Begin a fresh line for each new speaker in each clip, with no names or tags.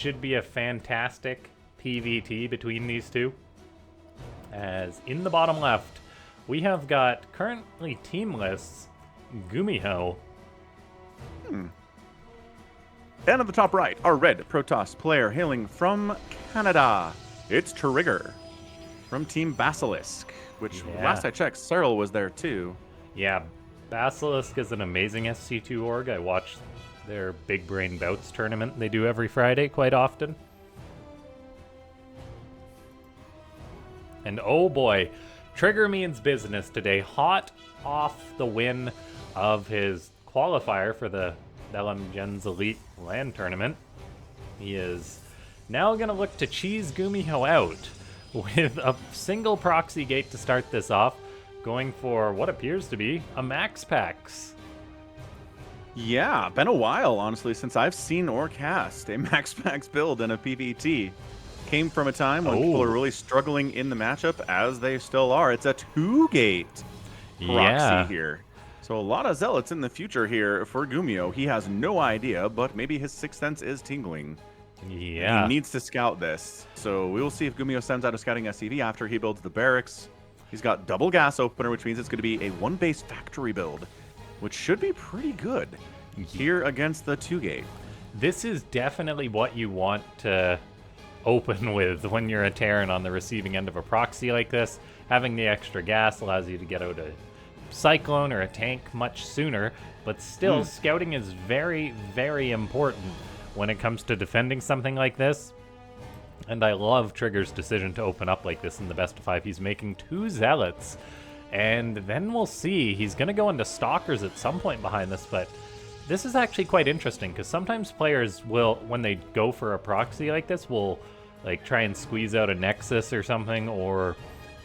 should be a fantastic PvT between these two. As in the bottom left, we have got currently team lists GuMiho.
And on the top right, our red Protoss player hailing from Canada. It's Trigger from Team Basilisk, which last I checked, Cyril was there too.
Yeah, Basilisk is an amazing SC2 org. I watch their Big Brain Bouts tournament they do every Friday quite often. And oh boy, Trigger means business today. Hot off the win of his qualifier for the LMGen's Elite LAN tournament. He is now going to look to cheese GuMiho out with a single proxy gate to start this off, going for what appears to be a Max Pax.
Yeah, been a while, honestly, since I've seen or cast a Max Pax build in a PvT. Came from a time when people are really struggling in the matchup, as they still are. It's a 2-gate proxy here. So a lot of zealots in the future here for GuMiho. He has no idea, but maybe his sixth sense is tingling.
Yeah.
He needs to scout this. So we will see if GuMiho sends out a scouting SCV after he builds the barracks. He's got double gas opener, which means it's going to be a 1-base factory build, which should be pretty good here against the 2-gate.
This is definitely what you want to open with when you're a Terran on the receiving end of a proxy like this. Having the extra gas allows you to get out a Cyclone or a tank much sooner, but still scouting is very, very important when it comes to defending something like this. And I love Trigger's decision to open up like this in the best of 5. He's making 2 zealots, and then we'll see. He's going to go into stalkers at some point behind this, but this is actually quite interesting because sometimes players will, when they go for a proxy like this, will like try and squeeze out a Nexus or something, or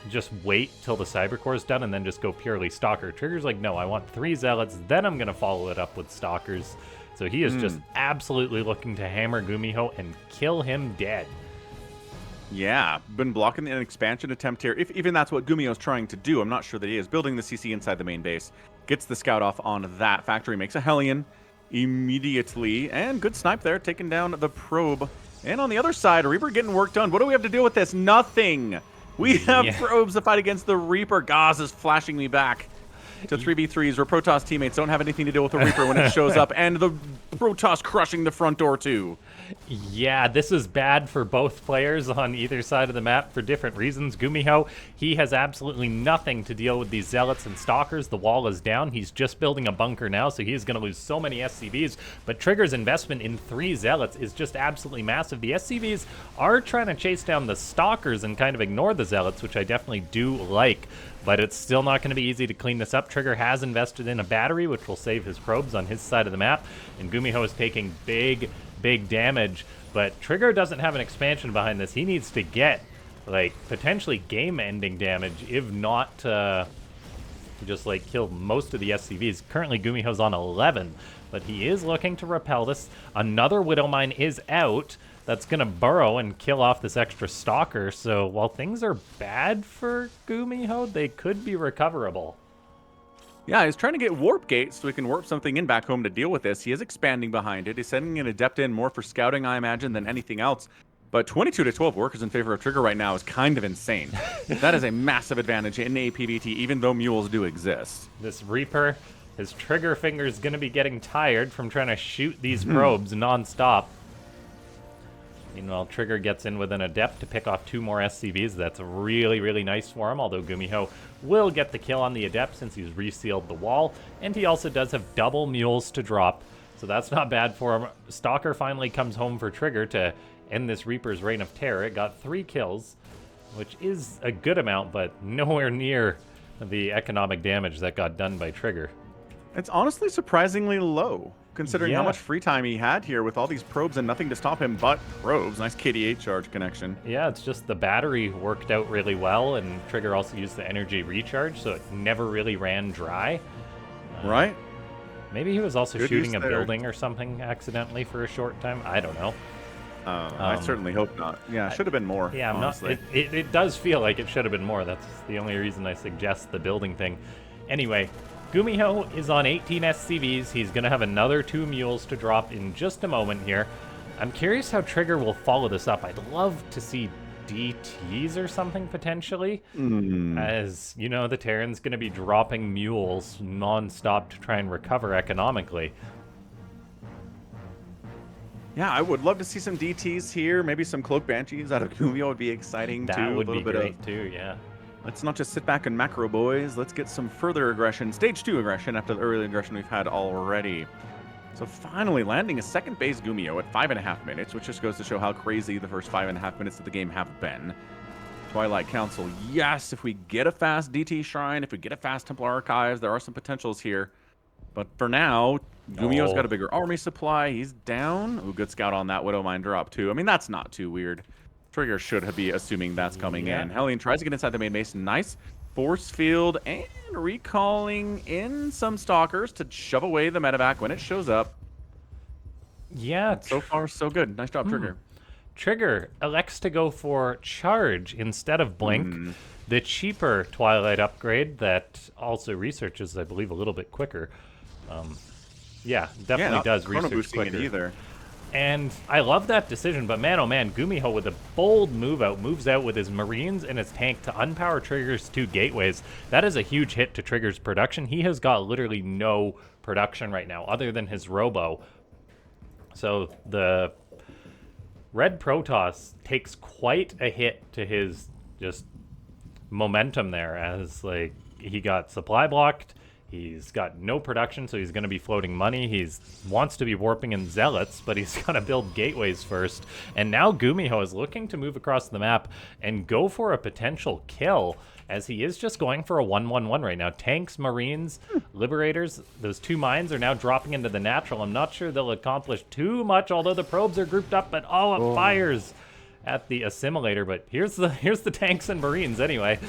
just wait till the Cybercore is done and then just go purely Stalker. Trigger's like, no, I want 3 Zealots, then I'm going to follow it up with Stalkers. So he is just absolutely looking to hammer GuMiho and kill him dead.
Yeah, been blocking an expansion attempt here. If even that's what GuMiho's trying to do, I'm not sure that he is. Building the CC inside the main base. Gets the scout off on that factory, makes a Hellion immediately. And good snipe there, taking down the probe. And on the other side, Reaper getting work done. What do we have to deal with this? Nothing! We have probes to fight against the Reaper. Gauze is flashing me back to 3v3s where Protoss teammates don't have anything to deal with the Reaper when it shows up, and the Protoss crushing the front door too.
Yeah, this is bad for both players on either side of the map for different reasons. GuMiho, he has absolutely nothing to deal with these Zealots and Stalkers. The wall is down. He's just building a bunker now, so he's going to lose so many SCVs. But Trigger's investment in 3 Zealots is just absolutely massive. The SCVs are trying to chase down the Stalkers and kind of ignore the Zealots, which I definitely do like. But it's still not going to be easy to clean this up. Trigger has invested in a battery, which will save his probes on his side of the map. And GuMiho is taking big damage, but Trigger doesn't have an expansion behind this. He needs to get like potentially game-ending damage, if not just like kill most of the SCVs. Currently GuMiho's on 11, but he is looking to repel this. Another Widow Mine is out. That's gonna burrow and kill off this extra Stalker. So while things are bad for GuMiho, they could be recoverable.
Yeah, he's trying to get warp gates so he can warp something in back home to deal with this. He is expanding behind it. He's sending an Adept in more for scouting, I imagine, than anything else. But 22-12 workers in favor of Trigger right now is kind of insane. That is a massive advantage in a PvT, even though mules do exist.
This Reaper, his trigger finger's going to be getting tired from trying to shoot these probes non-stop. Meanwhile, Trigger gets in with an Adept to pick off 2 more SCVs. That's really, really nice for him, although GuMiho will get the kill on the Adept since he's resealed the wall. And he also does have double mules to drop, so that's not bad for him. Stalker finally comes home for Trigger to end this Reaper's reign of terror. It got 3 kills, which is a good amount, but nowhere near the economic damage that got done by Trigger.
It's honestly surprisingly low, considering how much free time he had here with all these probes and nothing to stop him but probes. Nice KDA charge connection.
Yeah, it's just the battery worked out really well, and Trigger also used the energy recharge, so it never really ran dry.
Right?
Maybe he was also shooting a building or something accidentally for a short time. I don't know.
I certainly hope not. Yeah, it should have been more.
Yeah, honestly. It does feel like it should have been more. That's the only reason I suggest the building thing. Anyway, GuMiho is on 18 SCVs. He's going to have another 2 mules to drop in just a moment here. I'm curious how Trigger will follow this up. I'd love to see DTs or something potentially. As, you know, the Terran's going to be dropping mules non-stop to try and recover economically.
Yeah, I would love to see some DTs here. Maybe some Cloak Banshees out of GuMiho would be exciting, too.
That would be great,
of,
too, yeah.
Let's not just sit back and macro, boys. Let's get some further aggression. Stage 2 aggression after the early aggression we've had already. So finally landing a second base GuMiho at 5.5 minutes, which just goes to show how crazy the first 5.5 minutes of the game have been. Twilight Council, yes, if we get a fast DT Shrine, if we get a fast Templar Archives, there are some potentials here. But for now, GuMiho's got a bigger army supply. He's down. Ooh, good scout on that Widow Mine drop, too. I mean, that's not too weird. Trigger should be assuming that's coming in. Hellion tries to get inside the main base. Nice force field and recalling in some stalkers to shove away the medevac when it shows up.
Yeah.
So far, so good. Nice job, Trigger.
Trigger elects to go for Charge instead of Blink. The cheaper Twilight upgrade that also researches, I believe, a little bit quicker. Yeah, definitely does research quicker.
Either.
And I love that decision, but man, oh man, GuMiho with a bold moves out with his Marines and his tank to unpower Trigger's 2 gateways. That is a huge hit to Trigger's production. He has got literally no production right now, other than his Robo. So the Red Protoss takes quite a hit to his just momentum there, as like he got supply blocked. He's got no production, so he's going to be floating money. He wants to be warping in Zealots, but he's got to build gateways first. And now GuMiho is looking to move across the map and go for a potential kill, as he is just going for a 1-1-1 right now. Tanks, Marines, Liberators, those 2 mines are now dropping into the natural. I'm not sure they'll accomplish too much, although the probes are grouped up, but it fires at the assimilator. But here's the tanks and Marines anyway.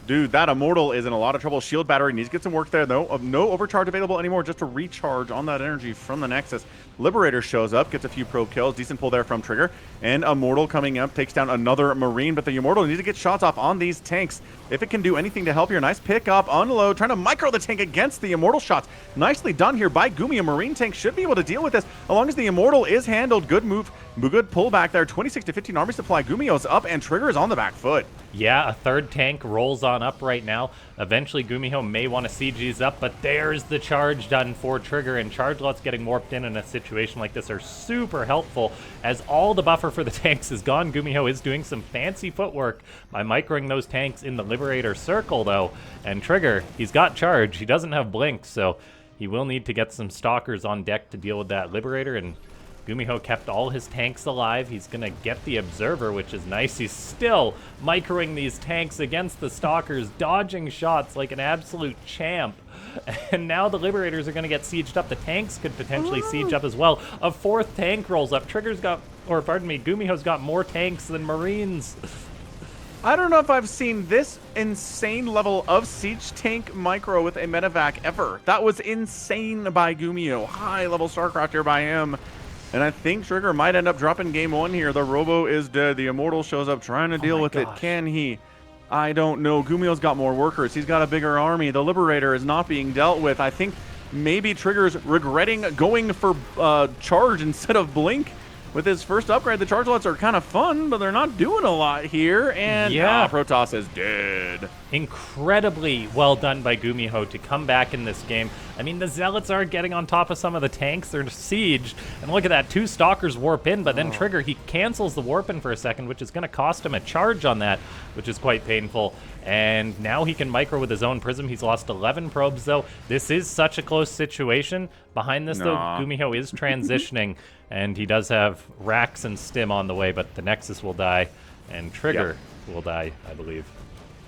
Dude, that Immortal is in a lot of trouble. Shield battery needs to get some work there, though. No overcharge available anymore, just to recharge on that energy from the Nexus. Liberator shows up, gets a few probe kills. Decent pull there from Trigger. And Immortal coming up, takes down another Marine. But the Immortal needs to get shots off on these tanks. If it can do anything to help here, nice pick up, unload, trying to micro the tank against the Immortal shots. Nicely done here by GuMiho. Marine tank should be able to deal with this, as long as the Immortal is handled. Good move, good pullback there. 26 to 15 army supply. GuMiho's up, and Trigger is on the back foot.
Yeah, a 3rd tank rolls on up right now. Eventually, GuMiho may want to siege these up, but there's the charge done for Trigger, and charge lots getting warped in a situation like this are super helpful, as all the buffer for the tanks is gone. GuMiho is doing some fancy footwork by microing those tanks in the Liberator circle, though, and Trigger, he's got charge. He doesn't have blink, so he will need to get some stalkers on deck to deal with that Liberator, and GuMiho kept all his tanks alive. He's going to get the Observer, which is nice. He's still microing these tanks against the Stalkers, dodging shots like an absolute champ. And now the Liberators are going to get sieged up. The tanks could potentially siege up as well. A 4th tank rolls up. GuMiho's got more tanks than Marines.
I don't know if I've seen this insane level of siege tank micro with a medevac ever. That was insane by GuMiho. High level StarCraft here by him. And I think Trigger might end up dropping game 1 here. The Robo is dead. The Immortal shows up trying to deal with it. Can he? I don't know. GuMiho's got more workers. He's got a bigger army. The Liberator is not being dealt with. I think maybe Trigger's regretting going for charge instead of blink. With his first upgrade, the charge lots are kind of fun, but they're not doing a lot here. And Protoss is dead.
Incredibly well done by GuMiho to come back in this game. I mean, the Zealots are getting on top of some of the tanks. They're sieged. And look at that. 2 Stalkers warp in, but then Trigger, he cancels the warp in for a second, which is going to cost him a charge on that, which is quite painful. And now he can micro with his own Prism. He's lost 11 probes, though. This is such a close situation. Behind this, though, GuMiho is transitioning, and he does have Rax and Stim on the way, but the Nexus will die, and Trigger will die, I believe.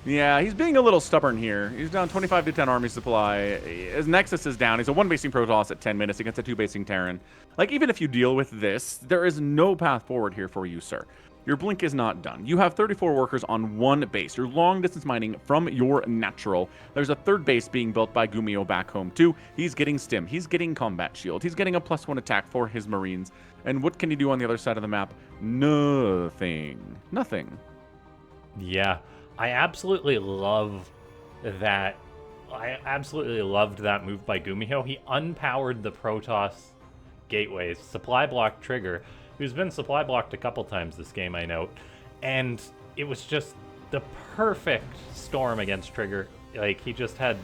Yeah, he's being a little stubborn here. He's down 25 to 10 army supply. His Nexus is down. He's a 1-basing Protoss at 10 minutes against a 2-basing Terran. Like, even if you deal with this, there is no path forward here for you, sir. Your blink is not done. You have 34 workers on 1 base. You're long-distance mining from your natural. There's a 3rd base being built by GuMiho back home, too. He's getting Stim. He's getting Combat Shield. He's getting a +1 attack for his Marines. And what can he do on the other side of the map? Nothing. Nothing.
Yeah. I absolutely love that. I absolutely loved that move by GuMiho. He unpowered the Protoss gateways, supply block Trigger, who's been supply blocked a couple times this game, I note, and it was just the perfect storm against Trigger. Like, he just had,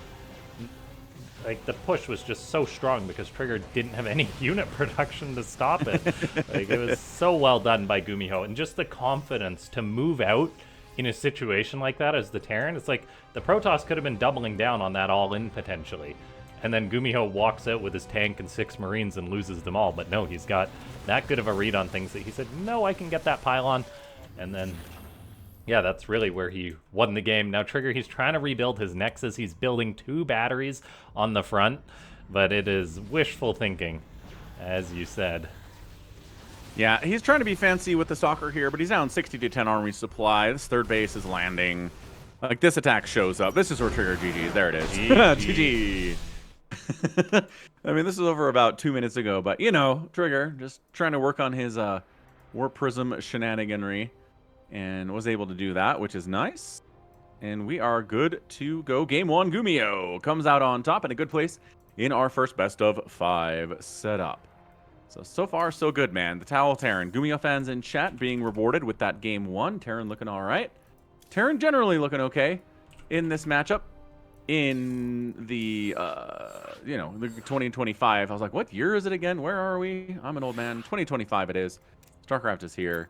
like, the push was just so strong because Trigger didn't have any unit production to stop it. Like, it was so well done by GuMiho, and just the confidence to move out in a situation like that as the Terran. It's like the Protoss could have been doubling down on that all-in potentially, and then GuMiho walks out with his tank and 6 Marines and loses them all. But no, he's got that good of a read on things that he said, no, I can get that pylon. And then, yeah, that's really where he won the game. Now Trigger, he's trying to rebuild his Nexus. He's building 2 batteries on the front, but it is wishful thinking, as you said.
Yeah, he's trying to be fancy with the soccer here, but he's down 60 to 10 army supply. This third base is landing. Like, this attack shows up. This is where Trigger GG. There it is. GG. I mean, this is over about 2 minutes ago, but, you know, Trigger just trying to work on his War Prism shenaniganry, and was able to do that, which is nice. And we are good to go. Game 1, GuMiho comes out on top in a good place in our first best of 5 setup. So far, so good, man. The Towel Terran. GuMiho fans in chat being rewarded with that game 1. Terran looking all right. Terran generally looking okay in this matchup. In the, you know, the 2025. I was like, what year is it again? Where are we? I'm an old man. 2025 it is. StarCraft is here.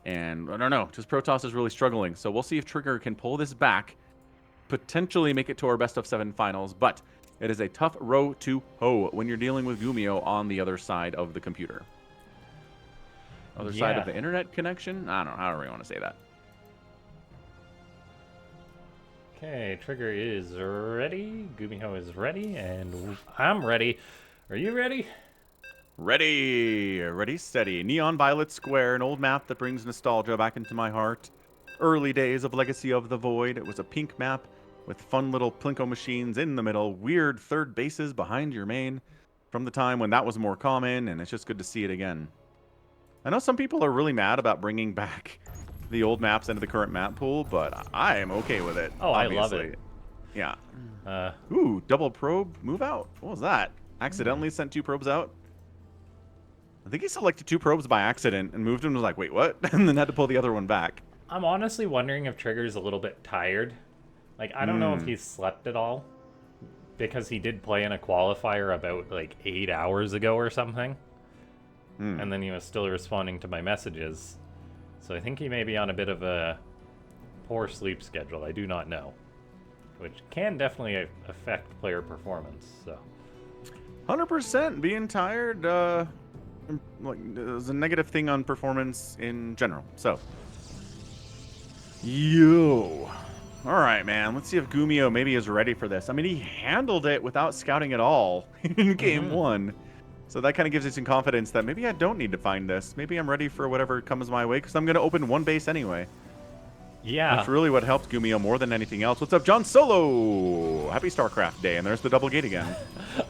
And I don't know, just Protoss is really struggling. So we'll see if Trigger can pull this back, potentially make it to our best of 7 finals. But it is a tough row to hoe when you're dealing with GuMiho on the other side of the computer. Other side of the internet connection? I don't know. I don't really want to say that.
Okay, Trigger is ready. GuMiho is ready, and I'm ready. Are you ready?
Ready. Ready, steady. Neon Violet Square, an old map that brings nostalgia back into my heart. Early days of Legacy of the Void. It was a pink map with fun little Plinko machines in the middle, weird third bases behind your main from the time when that was more common, and it's just good to see it again. I know some people are really mad about bringing back the old maps into the current map pool, but I am okay with it.
Oh,
obviously.
I love it.
Yeah. Ooh, double probe move out. What was that? Accidentally sent 2 probes out? I think he selected 2 probes by accident and moved them and was like, wait, what? And then had to pull the other one back.
I'm honestly wondering if Trigger's a little bit tired. Like, I don't know if he's slept at all, because he did play in a qualifier about, like, 8 hours ago or something. And then he was still responding to my messages. So I think he may be on a bit of a poor sleep schedule. I do not know. Which can definitely affect player performance, so.
100% being tired, like, is a negative thing on performance in general. So, all right, man. Let's see if GuMiho maybe is ready for this. I mean, he handled it without scouting at all in game 1. So that kind of gives you some confidence that maybe I don't need to find this. Maybe I'm ready for whatever comes my way, because I'm going to open 1 base anyway.
Yeah.
That's really what helped GuMiho more than anything else. What's up, John Solo? Happy StarCraft Day, and there's the double gate again.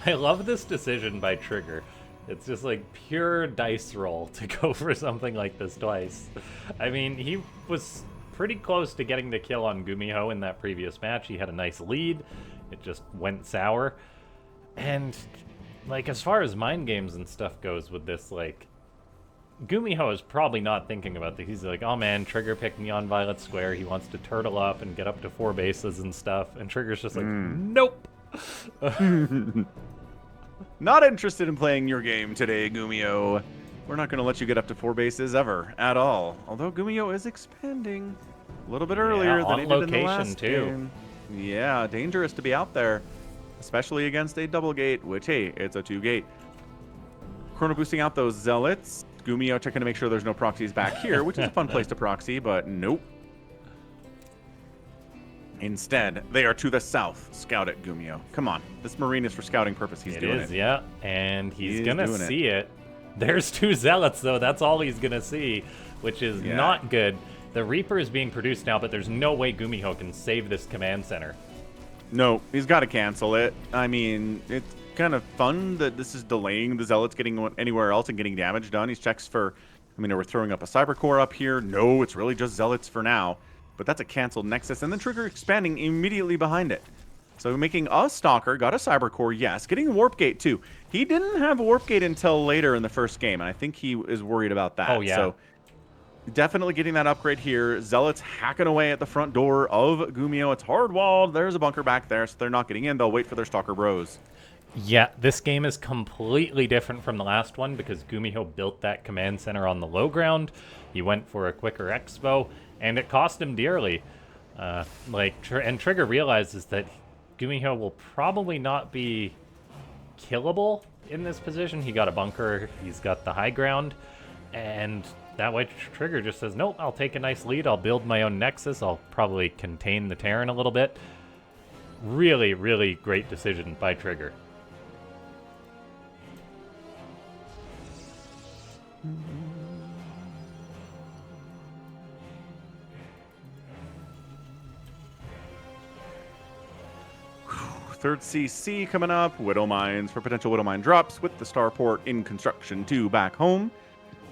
I love this decision by Trigger. It's just like pure dice roll to go for something like this twice. I mean, he was pretty close to getting the kill on GuMiho in that previous match. He had a nice lead. It just went sour. And, like, as far as mind games and stuff goes with this, like, GuMiho is probably not thinking about this. He's like, oh man, Trigger picked Neon Violet Square. He wants to turtle up and get up to 4 bases and stuff. And Trigger's just like, nope.
Not interested in playing your game today, GuMiho. We're not going to let you get up to 4 bases ever, at all. Although GuMiho is expanding a little bit earlier than he did in the last game. Yeah, dangerous to be out there, especially against a double gate, which, hey, it's a 2 gate. Chrono boosting out those zealots. GuMiho checking to make sure there's no proxies back here, which is a fun place to proxy, but nope. Instead, they are to the south. Scout it, GuMiho. Come on. This Marine is for scouting purpose. He's doing it.
It is, yeah. And he's going to see it. There's 2 zealots, though. That's all he's going to see, which is not good. The Reaper is being produced now, but there's no way GuMiho can save this command center.
No, he's got to cancel it. I mean, it's kind of fun that this is delaying the zealots getting anywhere else and getting damage done. He checks for, I mean, we're throwing up a cyber core up here. No, it's really just zealots for now. But that's a canceled nexus, and then Trigger expanding immediately behind it. So making a Stalker, got a Cyber Core, yes. Getting Warp Gate too. He didn't have Warp Gate until later in the first game, and I think he is worried about that.
Oh, yeah.
So definitely getting that upgrade here. Zealots hacking away at the front door of GuMiho. It's hard walled. There's a bunker back there, so they're not getting in. They'll wait for their Stalker bros.
Yeah, this game is completely different from the last one because GuMiho built that command center on the low ground. He went for a quicker expo, and it cost him dearly. And Trigger realizes that GuMiho will probably not be killable in this position. He got a bunker, he's got the high ground, and that way Trigger just says, nope, I'll take a nice lead, I'll build my own Nexus, I'll probably contain the Terran a little bit. Really, really great decision by Trigger.
Third CC coming up. Widow Mines for potential Widow Mine drops with the Starport in construction too back home.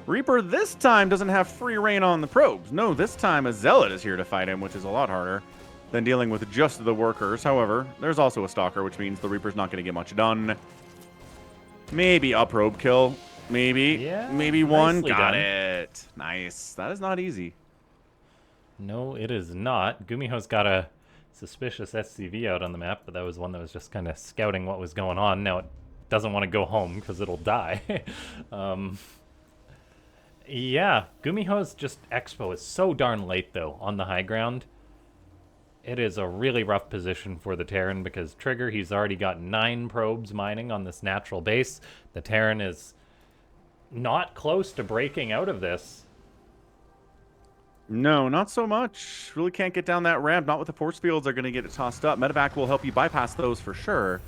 Reaper this time doesn't have free reign on the probes. No, this time a Zealot is here to fight him, which is a lot harder than dealing with just the workers. However, there's also a Stalker, which means the Reaper's not going to get much done. Maybe a probe kill. Maybe.
Yeah,
maybe one. Got
done.
it. Nice. That is not easy.
No, it is not. GuMiho's got a suspicious SCV out on the map, but that was one that was just kind of scouting what was going on. Now it doesn't want to go home because it'll die. Yeah, GuMiho's just expo is so darn late, though, on the high ground. It is a really rough position for the Terran because Trigger, he's already got 9 probes mining on this natural base. The Terran is not close to breaking out of this.
No, not so much. Really can't get down that ramp. Not with the force fields. Are going to get it tossed up. Medevac will help you bypass those for sure.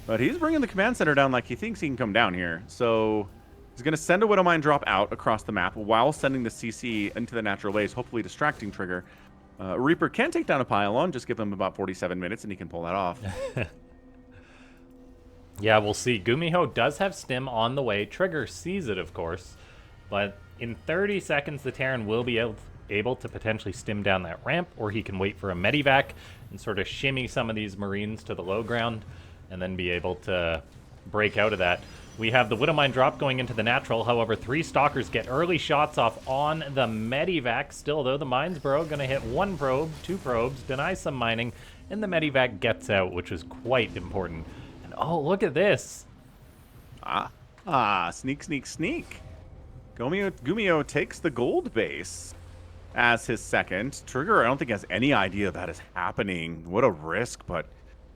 But he's bringing the command center down like he thinks he can come down here. So he's going to send a Widow Mine drop out across the map while sending the CC into the natural base, hopefully distracting Trigger. Reaper can take down a pylon. Just give him about 47 minutes and he can pull that off.
Yeah, we'll see. GuMiho does have stim on the way. Trigger sees it, of course. But in 30 seconds, the Terran will be able to potentially stim down that ramp, or he can wait for a medivac and sort of shimmy some of these Marines to the low ground and then be able to break out of that. We have the Widow Mine drop going into the natural. However, 3 Stalkers get early shots off on the medivac. Still, though, the Mines Bro going to hit 1 probe, 2 probes, deny some mining, and the medivac gets out, which is quite important. And oh, look at this.
Sneak, sneak, sneak. GuMiho takes the gold base as his second. Trigger, I don't think, has any idea that is happening. What a risk, but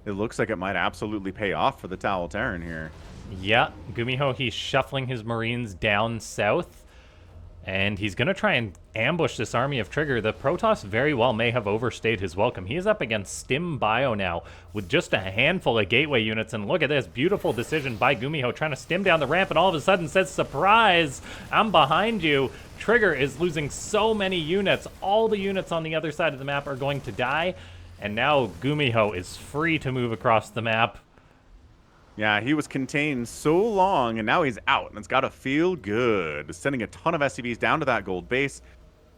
it looks like it might absolutely pay off for the Towel Terran here.
Yeah, GuMiho, he's shuffling his Marines down south, and he's going to try and ambush this army of Trigger. The Protoss very well may have overstayed his welcome. He is up against Stim Bio now with just a handful of gateway units, and look at this beautiful decision by GuMiho trying to stim down the ramp, and all of a sudden says, surprise, I'm behind you. Trigger is losing so many units. All the units on the other side of the map are going to die, and now GuMiho is free to move across the map.
Yeah, he was contained so long, and now he's out, and it's got to feel good. Sending a ton of SCVs down to that gold base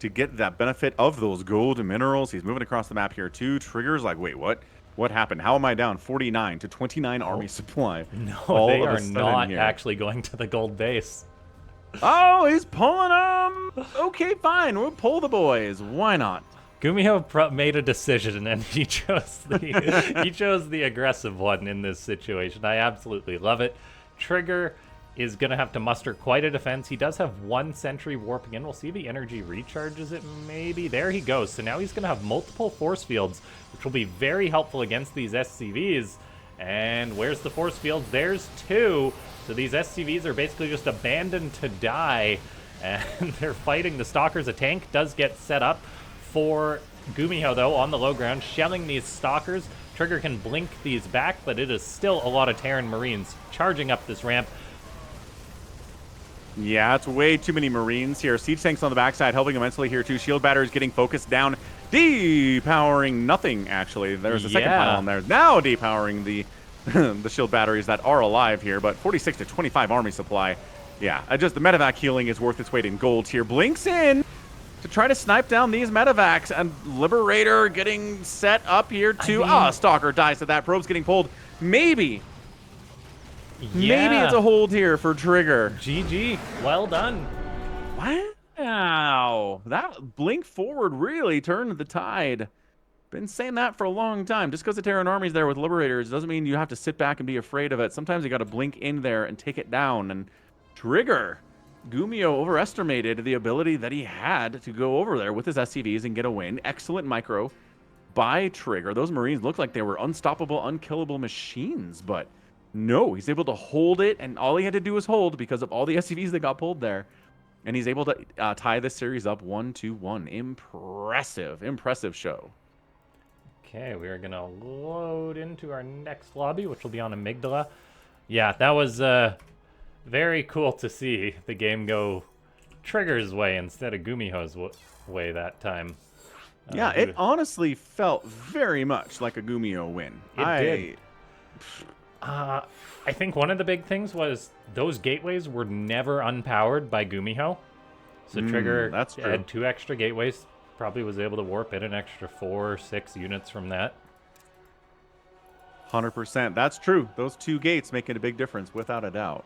to get that benefit of those gold minerals. He's moving across the map here, too. Trigger's like, wait, what? What happened? How am I down 49 to 29 army supply?
No, they are not actually going to the gold base.
Oh, he's pulling them. Okay, fine. We'll pull the boys. Why not?
GuMiho made a decision, and he chose the aggressive one in this situation. I absolutely love it. Trigger is going to have to muster quite a defense. He does have 1 sentry warping in. We'll see if the energy recharges it, maybe. There he goes. So now he's going to have multiple force fields, which will be very helpful against these SCVs. And where's the force fields? There's 2. So these SCVs are basically just abandoned to die, and they're fighting the Stalkers. A tank does get set up for GuMiho, though, on the low ground, shelling these Stalkers. Trigger can blink these back, but it is still a lot of Terran Marines charging up this ramp.
Yeah, it's way too many Marines here. Siege tanks on the backside helping immensely here, too. Shield batteries getting focused down. Depowering nothing, actually. There's a second pile on there. Now depowering the the shield batteries that are alive here, but 46 to 25 army supply. Yeah, just the medevac healing is worth its weight in gold here. Blinks in to to try to snipe down these medevacs, and Liberator getting set up here too. Stalker dies to that. Probe's getting pulled. Maybe it's a hold here for Trigger.
GG. Well done.
Wow. That blink forward really turned the tide. Been saying that for a long time. Just because the Terran army's there with Liberators doesn't mean you have to sit back and be afraid of it. Sometimes you got to blink in there and take it down. And Trigger, GuMiho overestimated the ability that he had to go over there with his SCVs and get a win. Excellent micro by Trigger. Those Marines looked like they were unstoppable, unkillable machines, but no, he's able to hold it, and all he had to do was hold because of all the SCVs that got pulled there. And he's able to tie this series up 1-1. Impressive show.
Okay, we are going to load into our next lobby, which will be on Amygdala. Yeah, that was very cool to see the game go Trigger's way instead of GuMiho's way that time.
Yeah, it honestly felt very much like a GuMiho win.
It did. I think one of the big things was those gateways were never unpowered by GuMiho. So Trigger had 2 extra gateways. Probably was able to warp in an extra 4 or 6 units from that.
100%. That's true. Those 2 gates making a big difference, without a doubt.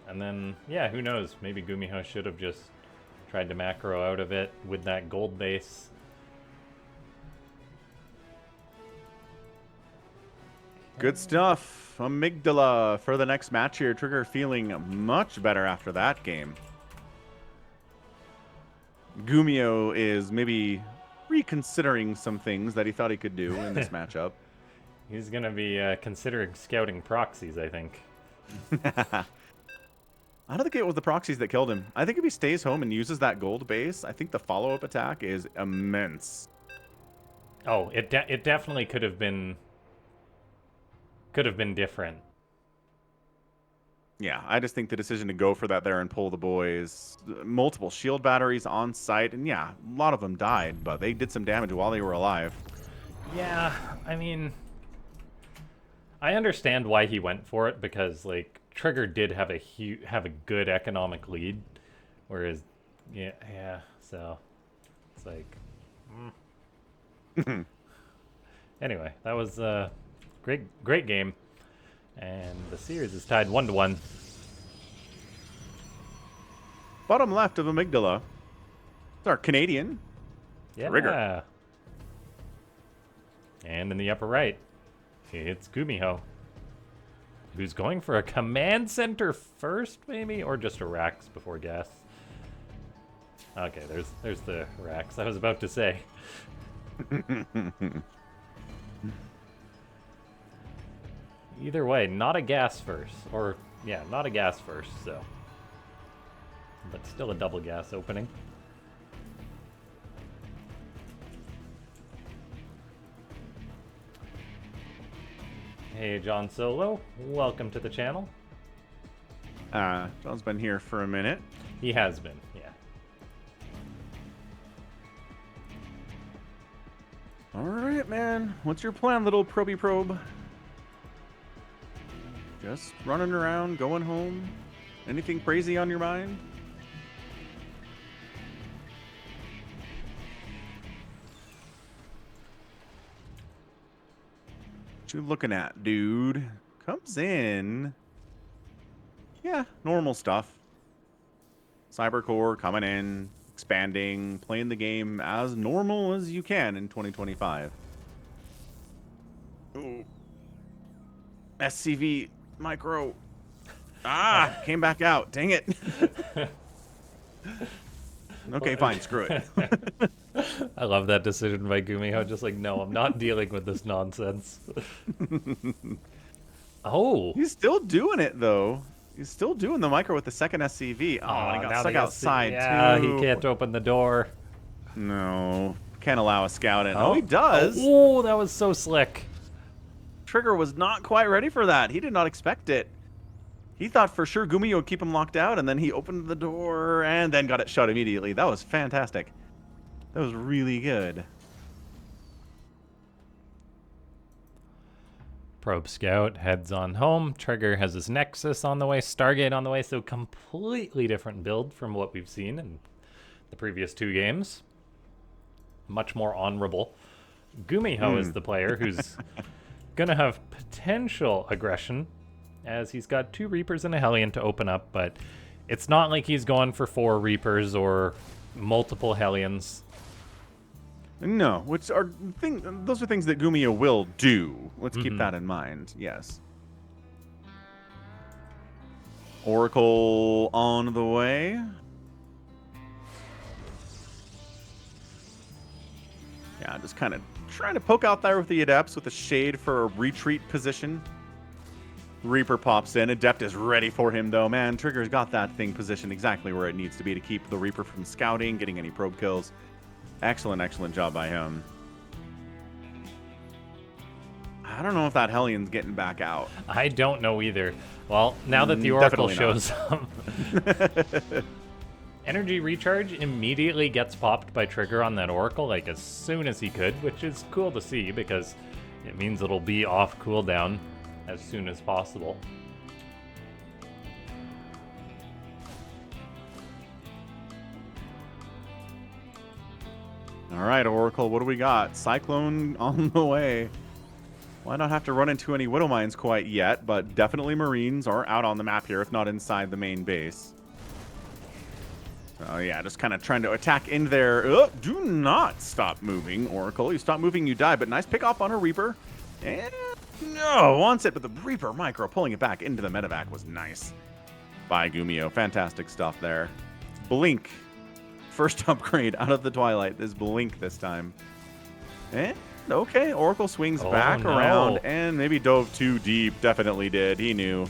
And then, yeah, who knows? Maybe GuMiho should have just tried to macro out of it with that gold base.
Good stuff. Amygdala for the next match here. Trigger feeling much better after that game. GuMiho is maybe reconsidering some things that he thought he could do in this matchup.
He's going to be considering scouting proxies, I think.
I don't think it was the proxies that killed him. I think if he stays home and uses that gold base, I think the follow-up attack is immense.
Oh, it definitely could have been different.
Yeah, I just think the decision to go for that there and pull the boys, multiple shield batteries on site, and yeah, a lot of them died, but they did some damage while they were alive.
Yeah, I mean, I understand why he went for it, because like Trigger did have a good economic lead, whereas so it's like anyway, that was a great game. And the series is tied 1-1.
Bottom left of Amygdala. It's our Canadian.
Yeah.
Trigger.
And in the upper right, it's GuMiho, who's going for a command center first, maybe? Or just a racks before gas. Okay, there's the racks. I was about to say. Either way, not a gas first. Or, yeah, not a gas first, so. But still a double gas opening. Hey, John Solo. Welcome to the channel.
John's been here for a minute.
He has been, yeah.
All right, man. What's your plan, little proby probe? Just running around, going home? Anything crazy on your mind? What you looking at, dude? Comes in. Yeah, normal stuff. Cybercore coming in, expanding, playing the game as normal as you can in 2025. Ooh. SCV micro. Came back out. Dang it. Okay, fine. Screw it.
I love that decision by GuMiho. Just like, no, I'm not dealing with this nonsense. Oh.
He's still doing it, though. He's still doing the micro with the second SCV. Oh, and he got stuck outside, too.
Yeah, he can't open the door.
No. Can't allow a scout in. Oh, he does.
Oh, that was so slick.
Trigger was not quite ready for that. He did not expect it. He thought for sure GuMiho would keep him locked out, and then he opened the door and then got it shut immediately. That was fantastic. That was really good.
Probe Scout heads on home. Trigger has his Nexus on the way, Stargate on the way, so completely different build from what we've seen in the previous 2 games. Much more honorable. GuMiho is the player who's going to have potential aggression, as he's got 2 Reapers and a Hellion to open up, but it's not like he's going for 4 Reapers or multiple Hellions.
No, those are things that GuMiho will do. Let's keep that in mind. Yes. Oracle on the way. Yeah, just kind of trying to poke out there with the Adepts with a shade for a retreat position. Reaper pops in. Adept is ready for him, though. Man, Trigger's got that thing positioned exactly where it needs to be to keep the Reaper from scouting, getting any probe kills. Excellent, excellent job by him. I don't know if that Hellion's getting back out.
I don't know either. Well, now that the Oracle shows up... Energy recharge immediately gets popped by Trigger on that Oracle, like as soon as he could, which is cool to see because it means it'll be off cooldown as soon as possible.
All right, Oracle, what do we got? Cyclone on the way. Well, I don't have to run into any Widow Mines quite yet, but definitely Marines are out on the map here, if not inside the main base. Oh, yeah, just kind of trying to attack in there. Do not stop moving, Oracle. You stop moving, you die, but nice pick off on a Reaper. And no, wants it, but the Reaper micro pulling it back into the medevac was nice by GuMiho. Fantastic stuff there. Blink. First upgrade out of the Twilight is Blink this time. And okay, Oracle swings back around and maybe dove too deep. Definitely did. He knew.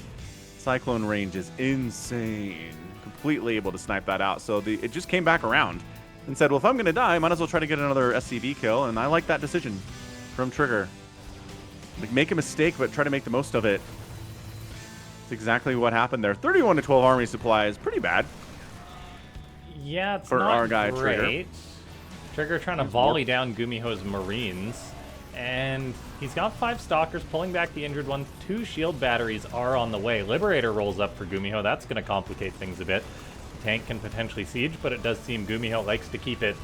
Cyclone range is insane. Completely able to snipe that out. So it just came back around and said, well, if I'm going to die, I might as well try to get another SCV kill. And I like that decision from Trigger. Like, make a mistake, but try to make the most of it. That's exactly what happened there. 31 to 12 army supply is pretty bad.
Yeah, it's
for
not
our guy,
great.
Trigger.
Trigger trying to volley down GuMiho's Marines. And he's got 5 Stalkers pulling back the injured ones. 2 shield batteries are on the way. Liberator rolls up for GuMiho. That's going to complicate things a bit. Tank can potentially siege, but it does seem GuMiho likes to keep it,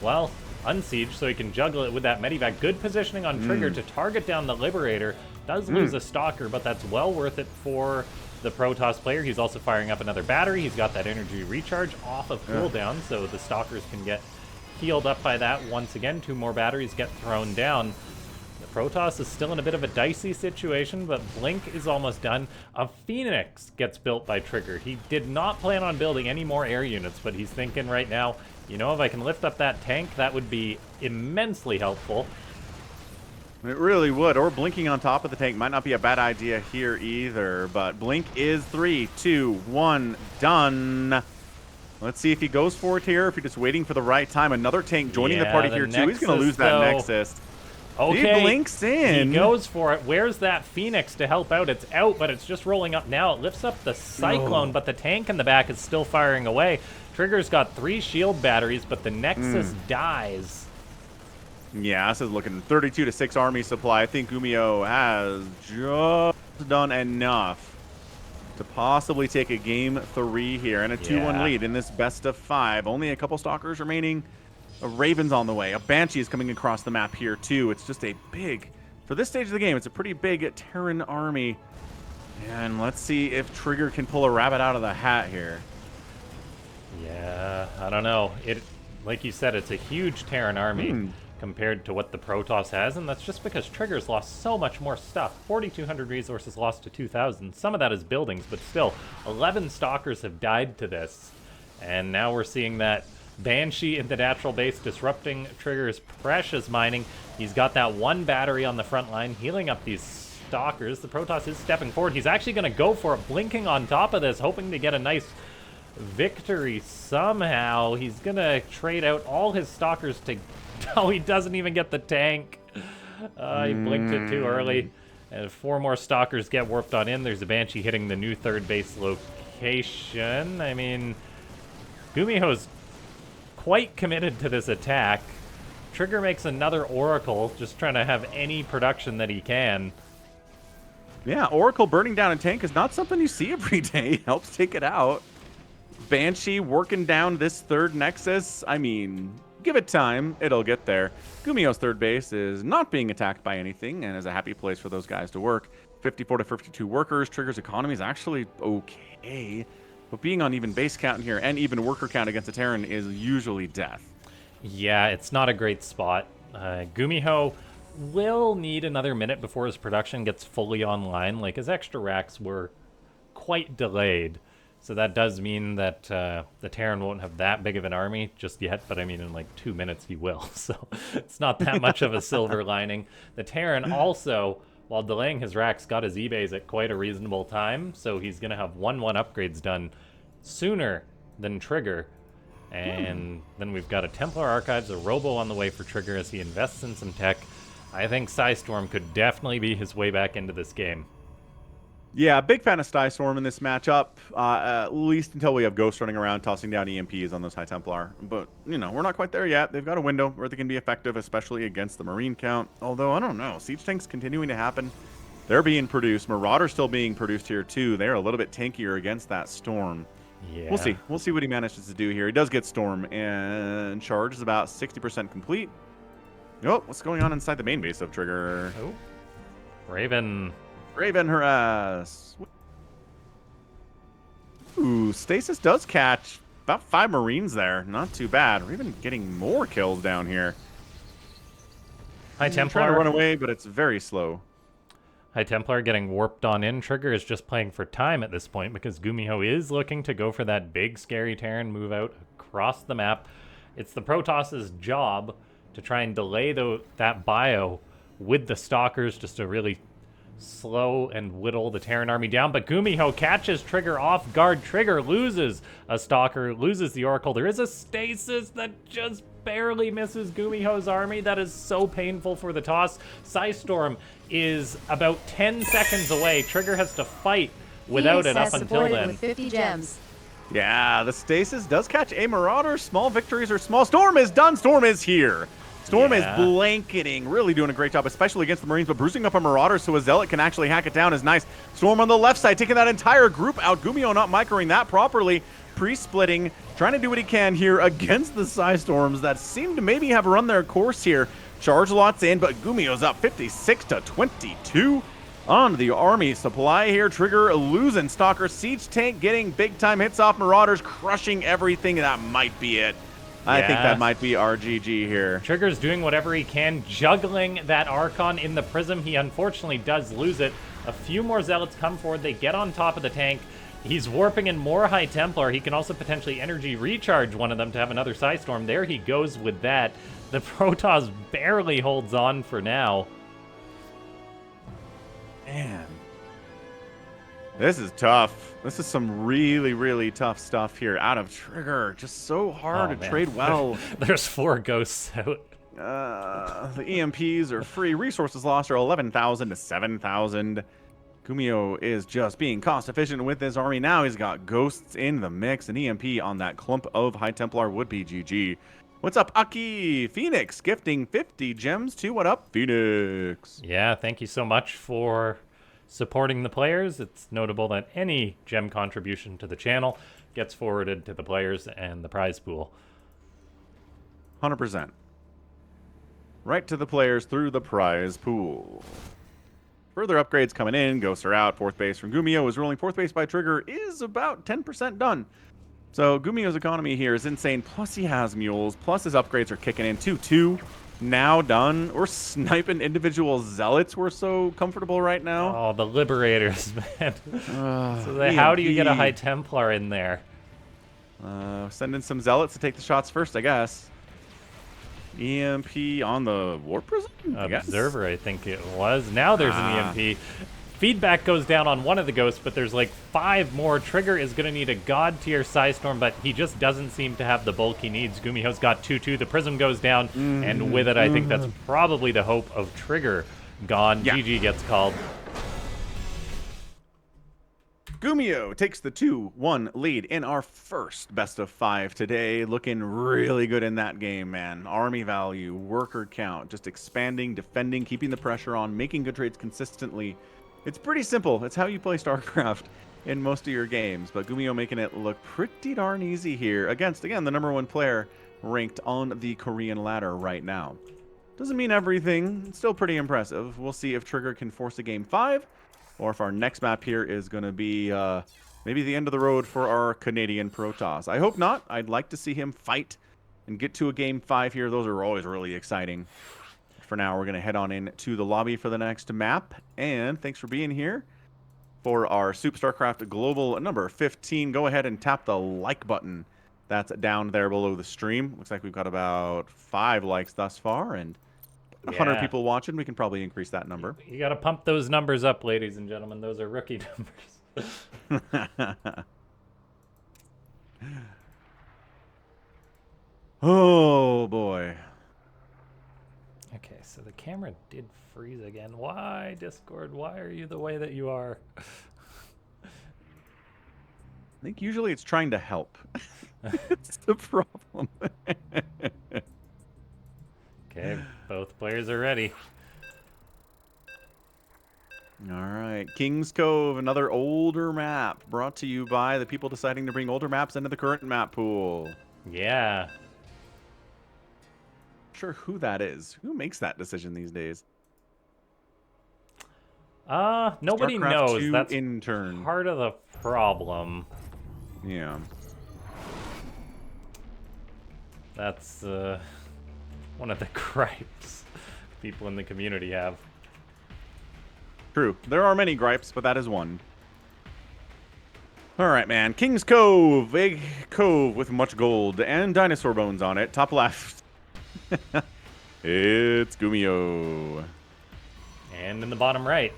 well, unsieged, so he can juggle it with that Medivac. Good positioning on Trigger to target down the Liberator. Does lose a Stalker, but that's well worth it for the Protoss player. He's also firing up another battery. He's got that energy recharge off of cooldown, so the Stalkers can get healed up by that. Once again, 2 more batteries get thrown down. The Protoss is still in a bit of a dicey situation, but Blink is almost done. A Phoenix gets built by Trigger. He did not plan on building any more air units, but he's thinking right now, you know, if I can lift up that tank, that would be immensely helpful.
It really would. Or blinking on top of the tank might not be a bad idea here either. But Blink is 3, 2, 1, done. Let's see if he goes for it here, if he's just waiting for the right time. Another tank joining the party here, too. He's going to lose that Nexus.
Okay,
he blinks in.
He goes for it. Where's that Phoenix to help out? It's out, but it's just rolling up now. It lifts up the Cyclone, but the tank in the back is still firing away. Trigger's got 3 shield batteries, but the Nexus dies.
Yeah, this is looking 32 to 6 army supply. I think GuMiho has just done enough to possibly take a game 3 here and a 2-1 lead in this best of 5. Only a couple Stalkers remaining. A Raven's on the way. A Banshee is coming across the map here, too. It's just a big, for this stage of the game, it's a pretty big Terran army. And let's see if Trigger can pull a rabbit out of the hat here.
Yeah, I don't know. It, like you said, it's a huge Terran army compared to what the Protoss has, and that's just because Trigger's lost so much more stuff. 4,200 resources lost to 2,000. Some of that is buildings, but still, 11 Stalkers have died to this. And now we're seeing that Banshee in the natural base disrupting Trigger's precious mining. He's got that 1 battery on the front line, healing up these Stalkers. The Protoss is stepping forward. He's actually going to go for it, blinking on top of this, hoping to get a nice victory somehow. He's going to trade out all his Stalkers to... Oh, he doesn't even get the tank. He blinked it too early. And 4 more Stalkers get warped on in. There's a Banshee hitting the new 3rd base location. I mean, GuMiho's quite committed to this attack. Trigger makes another Oracle, just trying to have any production that he can. Yeah,
Oracle burning down a tank is not something you see every day. Helps take it out. Banshee working down this third Nexus. I mean, give it time. It'll get there. GuMiho's third base is not being attacked by anything and is a happy place for those guys to work. 54 to 52 workers. Trigger's economy is actually okay. But being on even base count here and even worker count against a Terran is usually death.
Yeah, it's not a great spot. GuMiho will need another minute before his production gets fully online. Like, his extra racks were quite delayed. So that does mean that the Terran won't have that big of an army just yet, but I mean in like 2 minutes he will. So it's not that much of a silver lining. The Terran also, while delaying his racks, got his eBays at quite a reasonable time, so he's going to have 1-1 upgrades done sooner than Trigger. And then we've got a Templar Archives, a Robo on the way for Trigger as he invests in some tech. I think Psystorm could definitely be his way back into this game.
Yeah, big fan of Psystorm in this matchup, at least until we have Ghost running around tossing down EMPs on those High Templar. But, you know, we're not quite there yet. They've got a window where they can be effective, especially against the Marine count. Although, I don't know, Siege Tanks continuing to happen. They're being produced. Marauders still being produced here, too. They're a little bit tankier against that Storm.
Yeah.
We'll see. We'll see what he manages to do here. He does get Storm, and Charge is about 60% complete. Oh, what's going on inside the main base of Trigger?
Oh, Raven
harass. Ooh, Stasis does catch about 5 Marines there. Not too bad. We're even getting more kills down here.
High Templar
Trying to run away, but it's very slow.
High Templar getting warped on in. Trigger is just playing for time at this point because GuMiho is looking to go for that big scary Terran move out across the map. It's the Protos's job to try and delay that bio with the Stalkers just to really slow and whittle the Terran army down, but GuMiho catches Trigger off guard. Trigger loses a Stalker, loses the Oracle. There is a Stasis that just barely misses GuMiho's army. That is so painful for the toss. Psystorm is about 10 seconds away. Trigger has to fight without it up until then.
With 50 gems.
Yeah, the Stasis does catch a Marauder. Small victories are small. Storm is done. Storm is here. Storm is blanketing, really doing a great job, especially against the Marines, but bruising up a Marauder so a Zealot can actually hack it down is nice. Storm on the left side, taking that entire group out. GuMiho not microing that properly, pre-splitting, trying to do what he can here against the Psystorms that seem to maybe have run their course here. Charge lots in, but GuMiho's up 56 to 22 on the army supply here. Trigger losing Stalker. Siege Tank getting big-time hits off Marauders, crushing everything. That might be it. I think that might be RGG here.
Trigger's doing whatever he can, juggling that Archon in the Prism. He unfortunately does lose it. A few more Zealots come forward. They get on top of the tank. He's warping in more High Templar. He can also potentially energy recharge one of them to have another Psystorm. There he goes with that. The Protoss barely holds on for now.
Man. This is tough. This is some really, really tough stuff here out of Trigger. Just so hard to trade well.
There's 4 ghosts out.
The EMPs are free. Resources lost are 11,000 to 7,000. GuMiho is just being cost efficient with his army. Now he's got ghosts in the mix. An EMP on that clump of High Templar would be GG. What's up, Aki? Phoenix gifting 50 gems to What Up, Phoenix?
Yeah, thank you so much for supporting the players. It's notable that any gem contribution to the channel gets forwarded to the players and the prize pool.
100%. Right to the players through the prize pool. Further upgrades coming in. Ghosts are out. 4th base from GuMiho is rolling. 4th base by Trigger is about 10% done. So GuMiho's economy here is insane. Plus he has mules. Plus his upgrades are kicking in. 2-2. Now done. We're sniping individual Zealots. We're so comfortable right now.
Oh, the Liberators, man. How do you get a High Templar in there?
Send in some Zealots to take the shots first, I guess. EMP on the Warp Prism?
Observer, I think it was. Now there's an EMP. Feedback goes down on one of the ghosts, but there's like 5 more. Trigger is going to need a god tier Psystorm, but he just doesn't seem to have the bulk he needs. GuMiho's got 2-2. The Prism goes down, and with it, I think that's probably the hope of Trigger gone.
Yeah.
GG gets called.
GuMiho takes the 2-1 lead in our first best of 5 today. Looking really good in that game, man. Army value, worker count, just expanding, defending, keeping the pressure on, making good trades consistently. It's pretty simple. It's how you play StarCraft. in most of your games. But GuMiho making it look pretty darn easy here against, again, the #1 player ranked on the Korean ladder right now. Doesn't mean everything. It's still pretty impressive. We'll see if Trigger can force a game 5, or if our next map here is going to be maybe the end of the road for our Canadian Protoss. I hope not. I'd like to see him fight and get to a game 5 here. Those are always really exciting. For now, we're going to head on in to the lobby for the next map. And thanks for being here for our SOOP StarCraft Global number 15. Go ahead and tap the like button. That's down there below the stream. Looks like we've got about 5 likes thus far, and 100 people watching. We can probably increase that number.
You got to pump those numbers up, ladies and gentlemen. Those are rookie numbers.
Oh, boy.
Okay, so the camera did freeze again. Why, Discord? Why are you the way that you are?
I think usually it's trying to help. It's the problem.
Okay, both players are ready.
All right, Kings Cove, another older map brought to you by the people deciding to bring older maps into the current map pool.
Yeah.
Not sure who that is. Who makes that decision these days?
Nobody
StarCraft
knows.
2
That's
intern.
part of the problem.
Yeah.
That's one of the gripes people in the community have.
True. There are many gripes, but that is one. All right, man. King's Cove. Big cove with much gold and dinosaur bones on it. Top left. It's GuMiho.
And in the bottom right,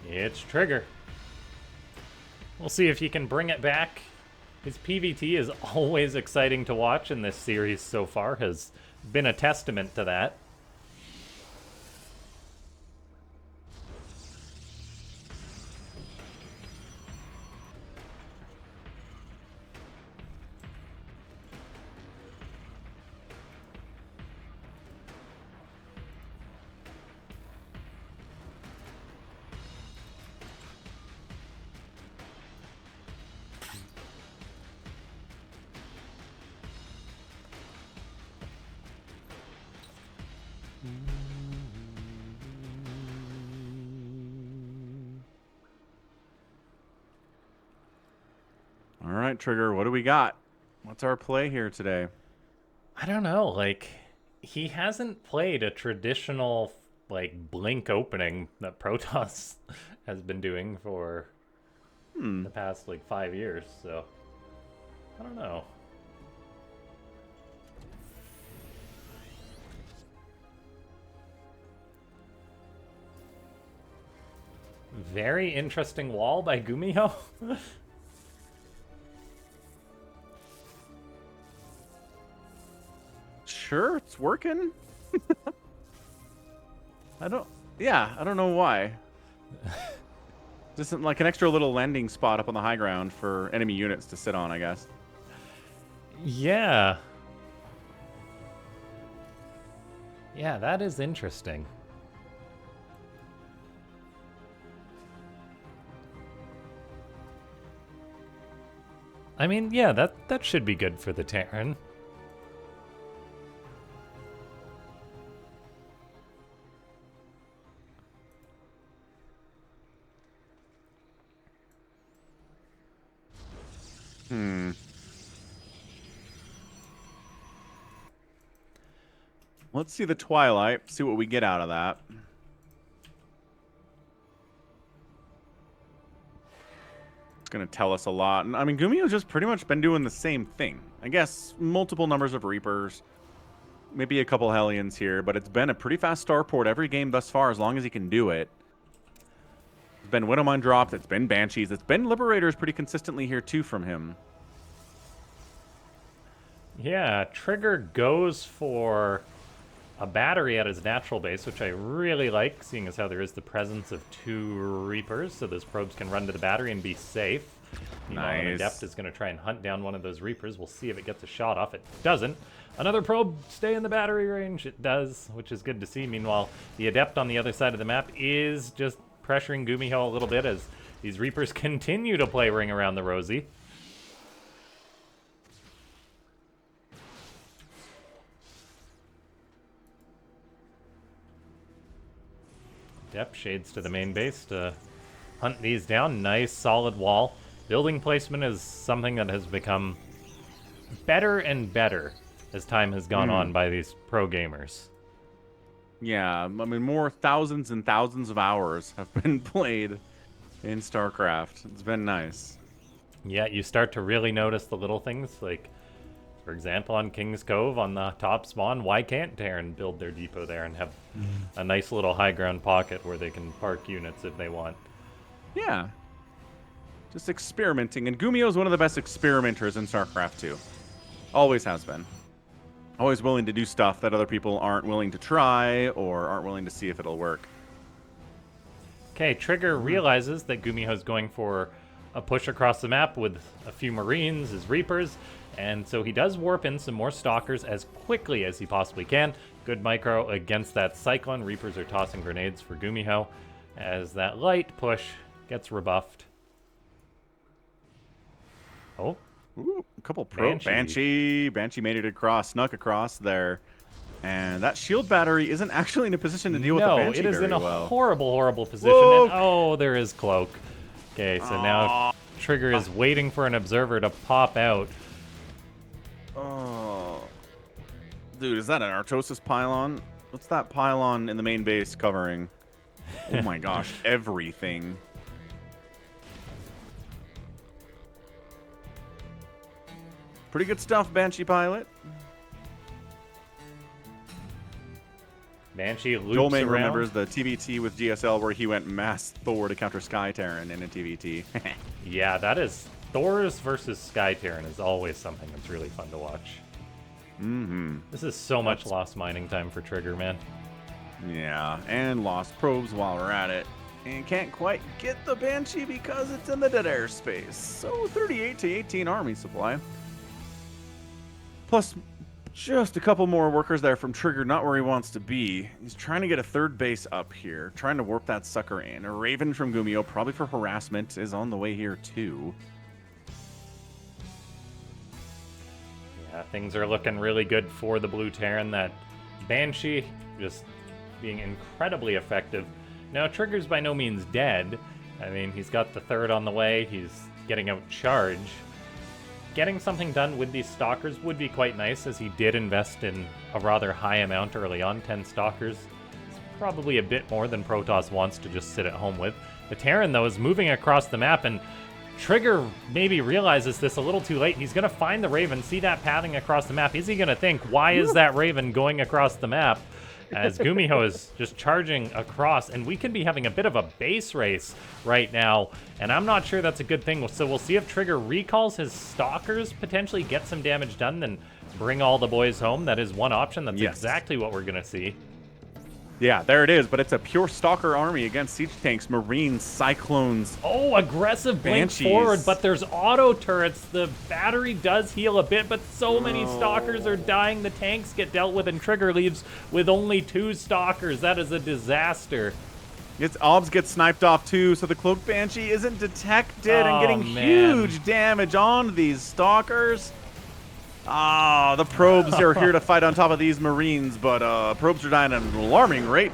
it's Trigger. We'll see if he can bring it back. His PvT is always exciting to watch, and this series so far has been a testament to that.
All right, Trigger, what do we got? What's our play here today?
I don't know, like, he hasn't played a traditional, like, blink opening that Protoss has been doing for the past, like, 5 years, so I don't know. Very interesting wall by GuMiho.
Sure, it's working. I don't know why. Just like an extra little landing spot up on the high ground for enemy units to sit on, I guess.
Yeah. Yeah, that is interesting. I mean, yeah, that should be good for the Terran.
Let's see the Twilight, see what we get out of that. It's going to tell us a lot. And I mean, GuMiho's just pretty much been doing the same thing. I guess multiple numbers of Reapers, maybe a couple Hellions here, but it's been a pretty fast starport every game thus far, as long as he can do it. It's been Widowmine drops, it's been Banshees, it's been Liberators pretty consistently here too from him.
Yeah, Trigger goes for a battery at his natural base, which I really like, seeing as how there is the presence of 2 Reapers, so those probes can run to the battery and be safe. Meanwhile, an Adept is going to try and hunt down one of those Reapers. We'll see if it gets a shot off. It doesn't. Another probe stay in the battery range. It does, which is good to see. Meanwhile, the Adept on the other side of the map is just pressuring GuMiho a little bit as These Reapers continue to play Ring Around the Rosie. Depth shades to the main base to hunt these down. Nice solid wall. Building placement is something that has become better and better as time has gone on by these pro gamers.
Yeah, I mean, more thousands and thousands of hours have been played in StarCraft. It's been nice.
Yeah, you start to really notice the little things, like, for example, on King's Cove, on the top spawn, why can't Terran build their depot there and have a nice little high ground pocket where they can park units if they want?
Yeah. Just experimenting. And GuMiho is one of the best experimenters in StarCraft 2. Always has been. Always willing to do stuff that other people aren't willing to try or aren't willing to see if it'll work.
Okay, Trigger realizes that GuMiho is going for a push across the map with a few Marines, his Reapers, and so he does warp in some more Stalkers as quickly as he possibly can. Good micro against that Cyclone. Reapers are tossing grenades for GuMiho as that light push gets rebuffed. Oh.
Ooh, a couple pro Banshee made it across, snuck across there. And that shield battery isn't actually in a position to deal with the Banshee
it is in a
well.
horrible position. And, oh, there is Cloak. Okay, so now Trigger is waiting for an observer to pop out.
Oh. Dude, is that an Artosis pylon? What's that pylon in the main base covering? Oh my gosh, everything. Pretty good stuff, Banshee pilot.
Banshee loops
Joel May
around.
remembers the TvT with GSL where he went Mass Thor to counter Sky Terran in a TvT.
Yeah, that is... Thors versus Sky Terran is always something that's really fun to watch. This is so much lost mining time for Trigger, man.
Yeah, and lost probes while we're at it. And can't quite get the Banshee because it's in the dead airspace. So 38 to 18 army supply. Plus, just a couple more workers there from Trigger, not where he wants to be. He's trying to get a third base up here, trying to warp that sucker in. A Raven from GuMiho, probably for harassment, is on the way here too.
Yeah, things are looking really good for the Blue Terran. That Banshee just being incredibly effective. Now, Trigger's by no means dead. I mean, he's got the third on the way. He's getting out charge. Getting something done with these Stalkers would be quite nice, as he did invest in a rather high amount early on, 10 Stalkers. It's probably a bit more than Protoss wants to just sit at home with. The Terran, though, is moving across the map, and Trigger maybe realizes this a little too late. He's going to find the Raven, see that pathing across the map. Is he going to think, why is that Raven going across the map? As GuMiho is just charging across, and we could be having a bit of a base race right now, and I'm not sure that's a good thing. So we'll see if Trigger recalls his Stalkers, potentially get some damage done, then bring all the boys home. That is one option. That's exactly what we're going to see.
Yeah, there it is, but it's a pure Stalker army against siege tanks, Marines, Cyclones.
Oh, aggressive blink forward, but there's auto turrets. The battery does heal a bit, but so many Stalkers are dying. The tanks get dealt with, and Trigger leaves with only 2 Stalkers. That is a disaster.
Its obs get sniped off too, so the Cloak Banshee isn't detected and getting huge damage on these Stalkers. The probes are here to fight on top of these Marines, but probes are dying at an alarming rate.